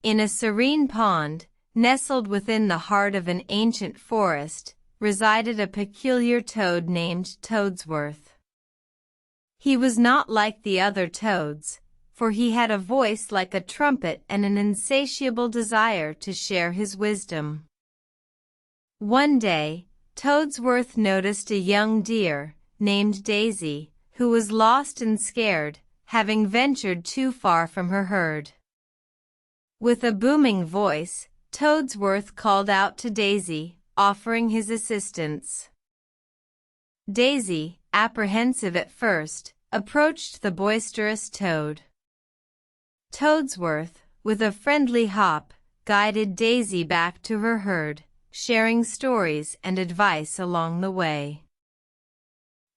In a serene pond, nestled within the heart of an ancient forest, resided a peculiar toad named Toadsworth. He was not like the other toads, for he had a voice like a trumpet and an insatiable desire to share his wisdom. One day, Toadsworth noticed a young deer, named Daisy, who was lost and scared, having ventured too far from her herd. With a booming voice, Toadsworth called out to Daisy, offering his assistance. Daisy, apprehensive at first, approached the boisterous toad. Toadsworth, with a friendly hop, guided Daisy back to her herd, sharing stories and advice along the way.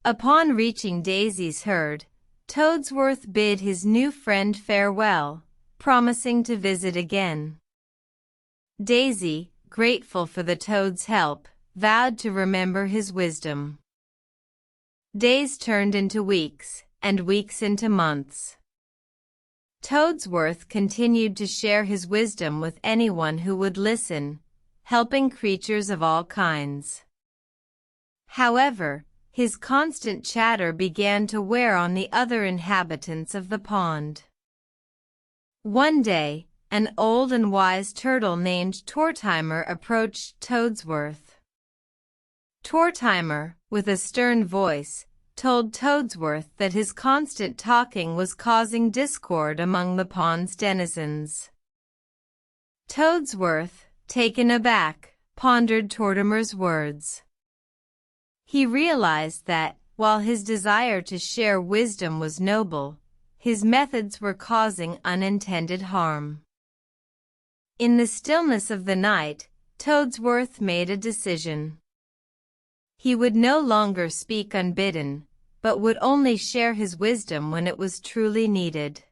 Upon reaching Daisy's herd, Toadsworth bid his new friend farewell, promising to visit again. Daisy, grateful for the toad's help, vowed to remember his wisdom. Days turned into weeks, and weeks into months. Toadsworth continued to share his wisdom with anyone who would listen, helping creatures of all kinds. However, his constant chatter began to wear on the other inhabitants of the pond. One day, an old and wise turtle named Tortimer approached Toadsworth. Tortimer, with a stern voice, told Toadsworth that his constant talking was causing discord among the pond's denizens. Toadsworth, taken aback, pondered Tortimer's words. He realized that, while his desire to share wisdom was noble, his methods were causing unintended harm. In the stillness of the night, Toadsworth made a decision. He would no longer speak unbidden, but would only share his wisdom when it was truly needed.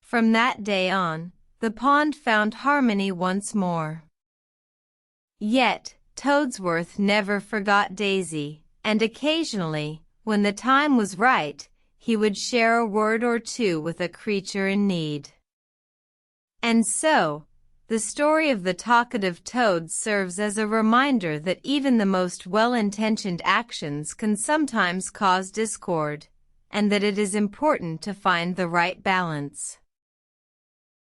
From that day on, the pond found harmony once more. Yet, Toadsworth never forgot Daisy, and occasionally, when the time was right, he would share a word or two with a creature in need. And so, the story of the talkative toad serves as a reminder that even the most well-intentioned actions can sometimes cause discord, and that it is important to find the right balance.